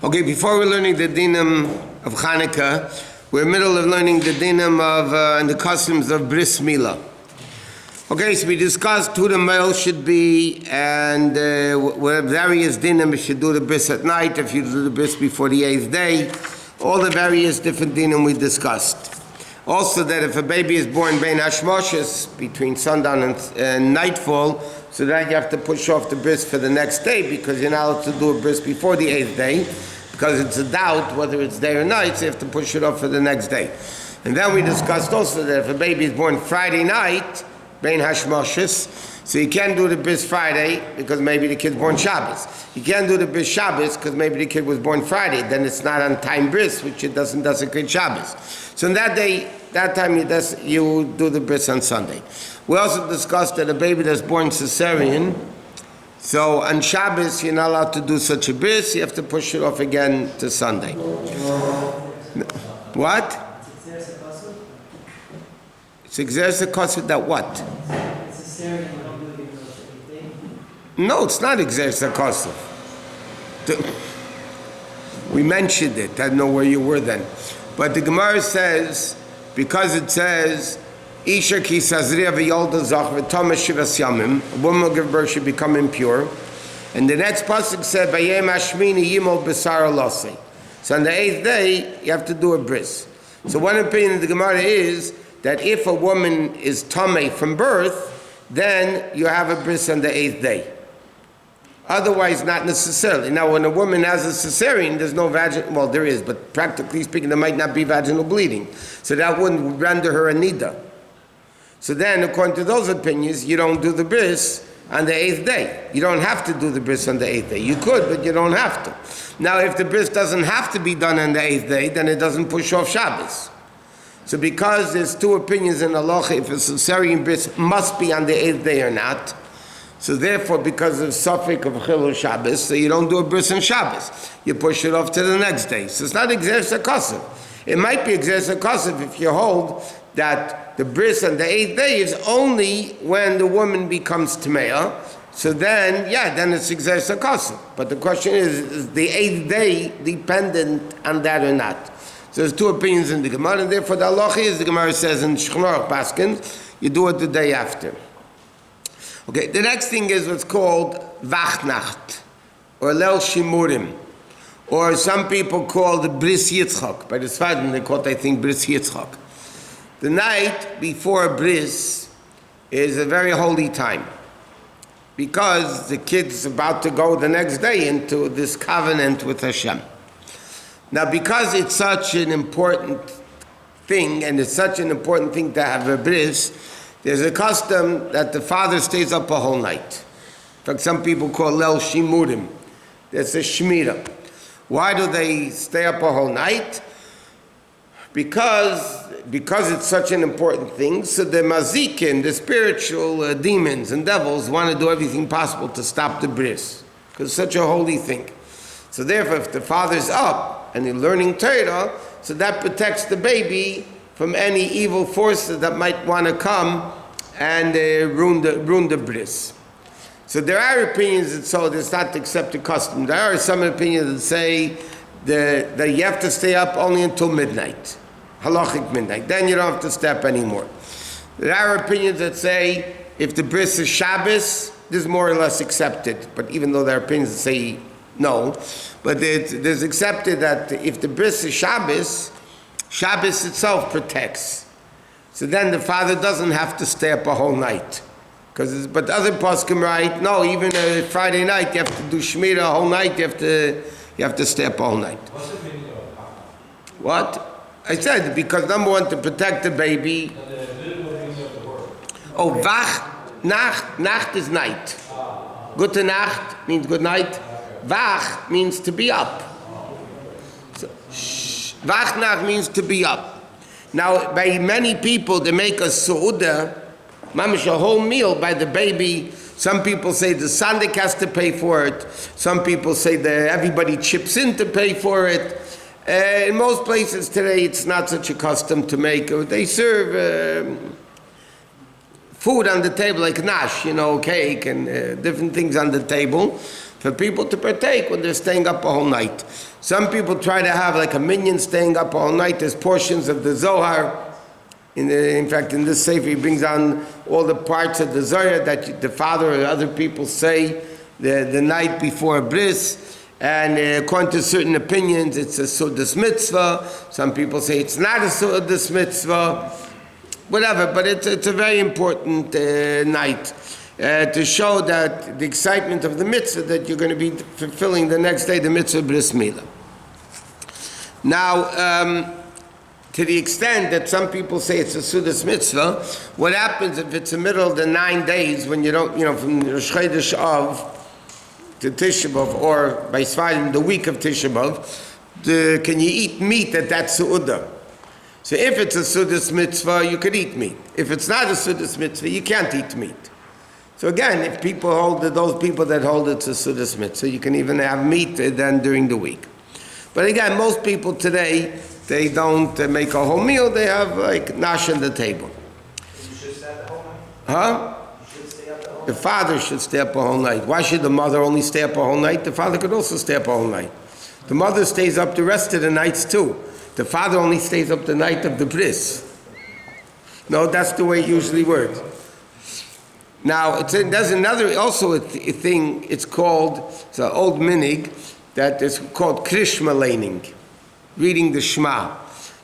Okay, before we're learning the dinim of Hanukkah, we're in the middle of learning the dinim of and the customs of bris Milah. Okay, so we discussed who the male should be and what various dinim. You should do the bris at night, if you do the bris before the 8th day, all the various different dinim we discussed. Also that if a baby is born bein hashmoshes, between sundown and nightfall, so that you have to push off the bris for the next day because you're not allowed to do a bris before the 8th day because it's a doubt whether it's day or night, so you have to push it off for the next day. And then we discussed also that if a baby is born Friday night, bein hashmoshes, so you can't do the bris Friday because maybe the kid's born Shabbos. You can't do the bris Shabbos because maybe the kid was born Friday. Then it's not on time bris, which it doesn't desecrate Shabbos. So in that day, that time you do the bris on Sunday. We also discussed that a baby that's born cesarean, so on Shabbos you're not allowed to do such a bris. You have to push it off again to Sunday. What? It's exercise that what? No, it's not exercise. We mentioned it. I don't know where you were then. But the Gemara says, because it says, Isha ki sazriya v'yolda zach v'tama shivas yamim, a woman will give birth, should become impure. And the next pasuk said, Vayem hashmini yimol b'sar alasi. So on the 8th day, you have to do a bris. So one opinion of the Gemara is that if a woman is tamei from birth, then you have a bris on the 8th day. Otherwise, not necessarily. Now, when a woman has a cesarean, there's no vaginal, well, there is, but practically speaking, there might not be vaginal bleeding. So that wouldn't render her a nida. So then, according to those opinions, you don't do the bris on the 8th day. You don't have to do the bris on the 8th day. You could, but you don't have to. Now, if the bris doesn't have to be done on the 8th day, then it doesn't push off Shabbos. So because there's two opinions in halacha, if a cesarean bris must be on the 8th day or not, so therefore, because of suffix of Chilul Shabbos, so you don't do a bris on Shabbos. You push it off to the next day. So it's not exersa kosev. It might be exersa kosev if you hold that the bris on the 8th day is only when the woman becomes tmeah. So then, then it's exersa kosev. But the question is the 8th day dependent on that or not? So there's two opinions in the Gemara, and therefore the halacha is, the Gemara says in Shulchan Aruch Paskin, you do it the day after. Okay, the next thing is what's called Vachnacht, or Leil Shimurim, or some people call the Bris Yitzchak. By the Sfadim, they call it, I think, Bris Yitzchak. The night before Bris is a very holy time, because the kid's about to go the next day into this covenant with Hashem. Now, because it's such an important thing, and it's such an important thing to have a Bris, there's a custom that the father stays up a whole night. In fact, some people call Leil Shimurim. That's a Shmira. Why do they stay up a whole night? Because it's such an important thing, so the mazikin, the spiritual demons and devils, want to do everything possible to stop the bris, because it's such a holy thing. So therefore, if the father's up and he's learning Torah, so that protects the baby from any evil forces that might want to come and ruin the bris. So there are opinions that so it's not accepted custom. There are some opinions that say that you have to stay up only until midnight, halachic midnight. Then you don't have to stay up anymore. There are opinions that say if the bris is Shabbos, this is more or less accepted. But even though there are opinions that say no, but there's accepted that if the bris is Shabbos, Shabbos itself protects. So then the father doesn't have to stay up a whole night. But other poskim write, no, even a Friday night you have to do Shmira a whole night, you have to stay up all night. What's the meaning of What? I said, because number one, to protect the baby. Oh, Vach, Nacht is night. Gute Nacht means good night. Vach means to be up. So, Vachnach means to be up. Now, by many people, they make a su'udah, mamish, a whole meal by the baby. Some people say the sandik has to pay for it. Some people say that everybody chips in to pay for it. In most places today, it's not such a custom to make. They serve food on the table, like nash, cake and different things on the table. for people to partake when they're staying up a whole night. Some people try to have like a minyan staying up all night. There's portions of the Zohar. In fact, in this sefer, he brings on all the parts of the Zohar that the father or other people say the night before bris. And according to certain opinions, it's a Sudas mitzvah. Some people say it's not a Sudas mitzvah. Whatever, but it's a very important night to show that the excitement of the mitzvah that you're going to be fulfilling the next day, the mitzvah bris milah. Now, to the extent that some people say it's a Sudas mitzvah, what happens if it's the middle of the 9 days when you don't, from Rosh Chodesh Av to Tisha B'Av, or by Sfarim, the week of Tisha B'Av, can you eat meat at that Su'udah? So if it's a Sudas mitzvah, you could eat meat. If it's not a Sudas mitzvah, you can't eat meat. So again, if people hold it, those people that hold it's a Sudas mitzvah, you can even have meat then during the week. But again, most people today, they don't make a whole meal, they have like nash on the table. You should stay up the whole night? Huh? You should stay up the whole night? The father should stay up a whole night. Why should the mother only stay up a whole night? The father could also stay up a whole night. The mother stays up the rest of the nights too. The father only stays up the night of the bris. No, that's the way it usually works. Now, there's another, also a thing, it's an old minig, that is called krishma laning, reading the Shema.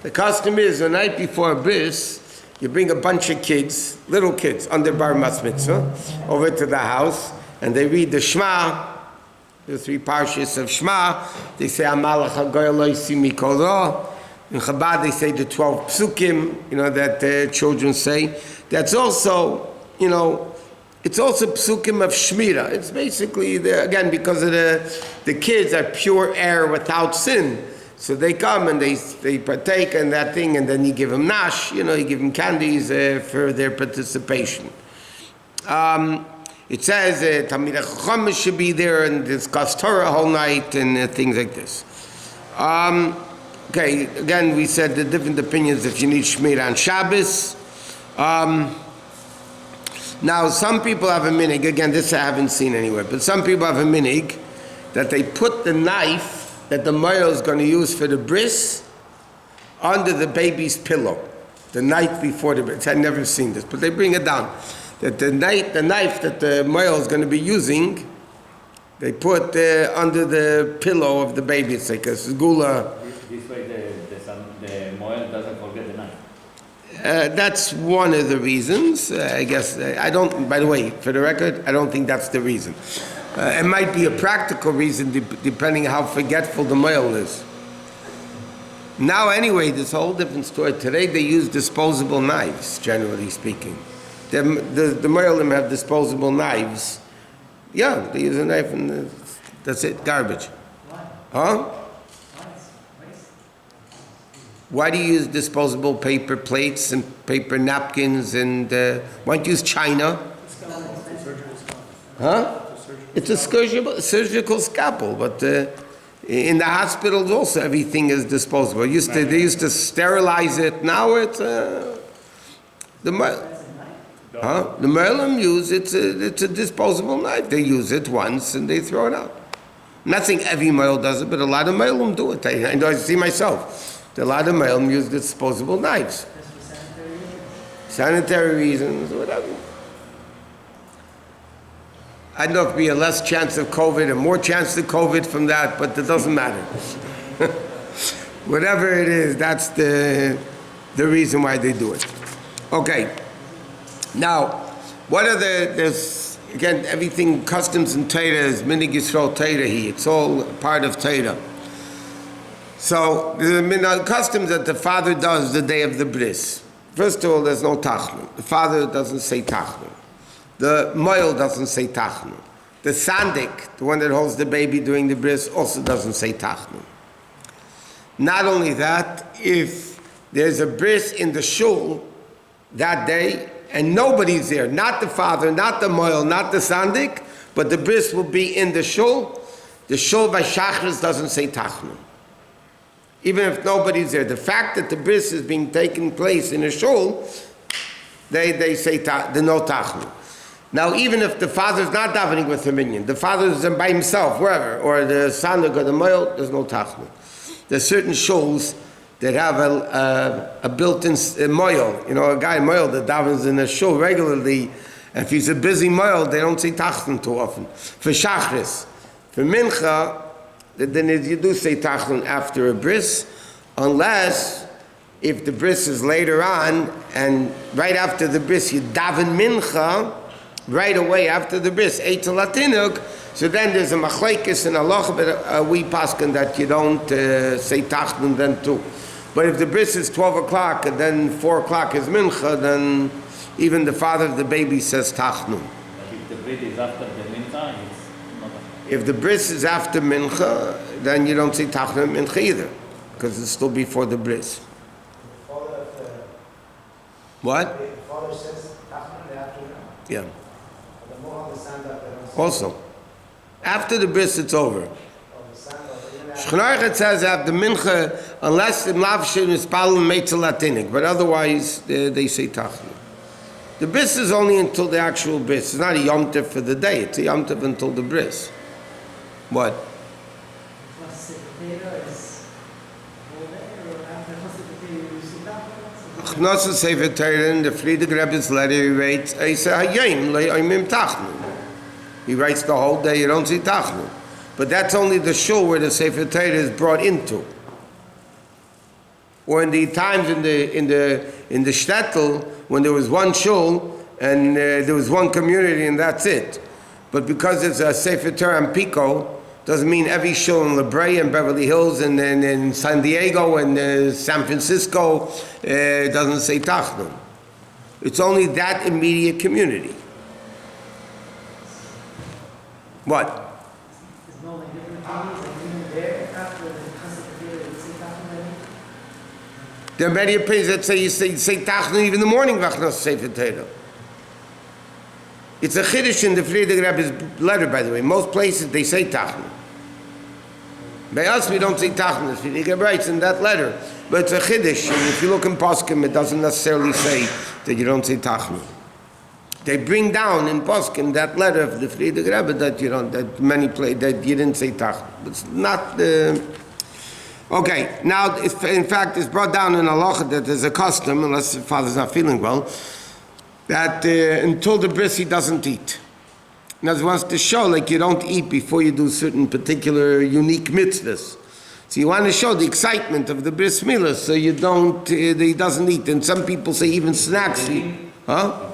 The custom is the night before bris, you bring a bunch of kids, little kids, under bar mitzvah, over to the house, and they read the Shema, the 3 parshas of Shema. They say, Amalach HaGoy Lo Yisi Mikol. In Chabad, they say the 12 psukim, that children say. That's also, it's also psukim of Shmira. It's basically, again, because of the kids are pure air without sin. So they come and they partake in that thing, and then you give them nash, you give them candies for their participation. It says Talmidei Chacham should be there and discuss Torah whole night and things like this. Okay, again, we said the different opinions if you need Shmira on Shabbos. Now, some people have a minig, again, this I haven't seen anywhere, but some people have a minig that they put the knife that the moil is going to use for the bris under the baby's pillow the night before the bris. I've never seen this, but they bring it down. That the knife that the moil is going to be using, they put under the pillow of the baby. It's like a segula. This way the moil doesn't forget the knife. That's one of the reasons. I guess I don't. By the way, for the record, I don't think that's the reason. It might be a practical reason, depending how forgetful the male is. Now, anyway, this whole different story. Today, they use disposable knives, generally speaking. The Moelim have disposable knives. Yeah, they use a knife and that's it, garbage. Why? Huh? Waste. Why do you use disposable paper plates and paper napkins and why don't you use china? Huh? It's a surgical scalpel, but in the hospitals also everything is disposable. They used to sterilize it. Now it's the Merlim use it's a disposable knife. They use it once and they throw it out. I'm not saying every male does it, but a lot of Merlim do it. I know, I see myself. A lot of Merlim use disposable knives. Sanitary reasons, whatever. I don't know if there'll be a less chance of COVID or more chance of COVID from that, but it doesn't matter. Whatever it is, that's the reason why they do it. Okay. Now, what are there's, again, everything, customs and Torah is minig Yisrael Torah here. It's all part of Torah. So, the customs that the father does the day of the bris. First of all, there's no tachnun. The father doesn't say tachnun. The moil doesn't say tachnun. The sandik, the one that holds the baby during the bris, also doesn't say tachnun. Not only that, if there's a bris in the shul that day, and nobody's there, not the father, not the moil, not the sandik, but the bris will be in the shul by shachris doesn't say tachnun. Even if nobody's there. The fact that the bris is being taken place in a shul, they say the no tachnun. Now, even if the father's not davening with the minion, the father's by himself, wherever, or the son or the moil, there's no tachnun. There's certain shuls that have a built-in moil. You know, a guy moil that davens in a shul regularly, and if he's a busy moil, they don't say tachnun too often. For shachris, for mincha, then you do say tachnun after a bris, unless if the bris is later on, and right after the bris you daven mincha, right away after the bris, eitel latinuk, so then there's a machlekes and halacha, but we paskin that you don't say tachnun then too. But if the bris is 12 o'clock and then 4 o'clock is mincha, then even the father of the baby says tachnun. But if the Brit is after the mincha, it's not a... If the bris is after mincha, then you don't say tachnun mincha either, because it's still before the bris. What? The father says tachnun in the afternoon. Yeah. But the more on the stand up, they don't say. Also, after the bris, it's over. Shchnarchet says after mincha, unless the mlavshin is palal meitzel latinik, but otherwise they say tachnun. The bris is only until the actual bris. It's not a yom tov for the day. It's a yom tov until the bris. What? Chnosa Sefer Torah in the Friedrich Rebbe's letter, he writes, he writes the whole day, you don't see tachnun. But that's only the shul where the Sefer Torah is brought into. Or in the times in the shtetl, when there was one shul and there was one community and that's it. But because it's a Sefer Torah and Pico, doesn't mean every shul in La Brea and Beverly Hills and in San Diego and San Francisco doesn't say tachnun. It's only that immediate community. What? There are many opinions that say you say tachnun even in the morning. It's a chiddush in the Friedrich Rebbe's letter, by the way. Most places they say tachnun. By us, we don't say tachnun. Friedrich Rebbe writes in that letter, but it's a chiddush. And if you look in poskim, it doesn't necessarily say that you don't say tachnun. They bring down in poskim that letter of the Friedrich Rebbe that you don't, that many play that you didn't say tachnun. It's not. Okay. Now, in fact, it's brought down in halacha that there's a custom, unless the father's not feeling well, that until the bris he doesn't eat. Now he wants to show like you don't eat before you do certain particular unique mitzvahs. So you want to show the excitement of the bris milah, so you don't, he doesn't eat. And some people say even snacks. Huh?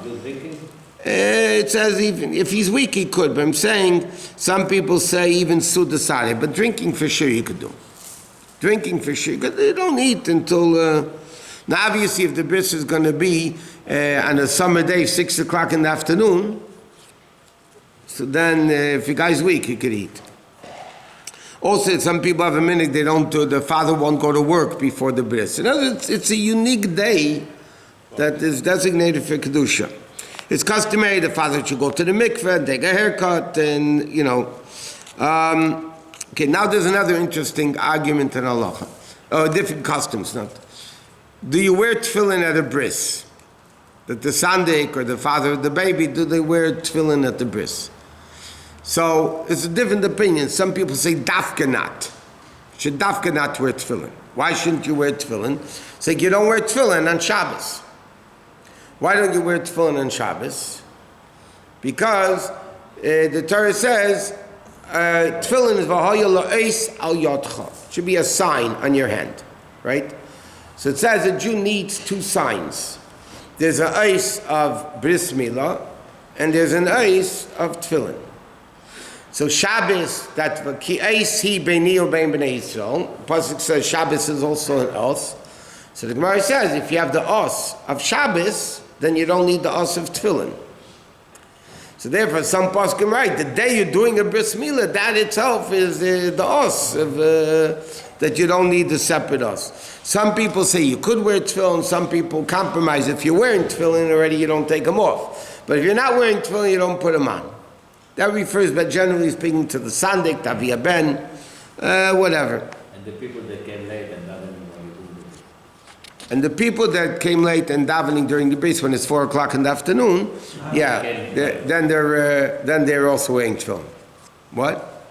It says even, if he's weak he could, but I'm saying some people say even sudasari, but drinking for sure you could do. Drinking for sure, because they don't eat until, now obviously if the bris is going to be on a summer day, 6 o'clock in the afternoon, so then if the guy's weak, he could eat. Also, some people have a minute, they don't do, the father won't go to work before the bris. In other words, it's a unique day that is designated for Kedusha. It's customary the father should go to the mikveh, take a haircut, and, you know. Okay, now there's another interesting argument in halacha. Different customs, not. Do you wear tefillin at a bris? That the sandik or the father of the baby, do they wear tefillin at the bris? So it's a different opinion. Some people say dafka not. Should dafka not wear tefillin? Why shouldn't you wear tefillin? Say you don't wear tefillin on Shabbos. Why don't you wear tefillin on Shabbos? Because the Torah says tefillin is v'haya la'eis al yadcha. It should be a sign on your hand, right? So it says a Jew needs two signs. There's an ice of bris milah, and there's an ice of tefillin. So Shabbos, that ki eis hi beini ubein bnei Yisrael. Pasuk says Shabbos is also an os. So the Gemara says if you have the os of Shabbos, then you don't need the os of tefillin. So therefore, some poskim right, the day you're doing a bris milah, that itself is the os of that you don't need the separate os. Some people say you could wear tefillin. Some people compromise. If you're wearing tefillin already, you don't take them off. But if you're not wearing tefillin, you don't put them on. That refers, but generally speaking, to the sandik, tavia ben, whatever. And the people that get late and not anymore, you do And the people that came late and davening during the bris when it's 4 o'clock in the afternoon, then they're also wearing tefillin. What?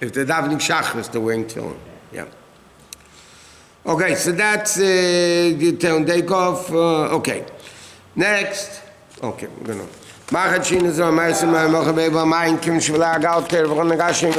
If they're davening shachris, they're wearing tefillin. Yeah. Okay, so that's the turn take off. Okay. Next. Okay, we're gonna. Machat shin is a meiser, my mocha beba, mein kim shvela galter, we're gonna gash in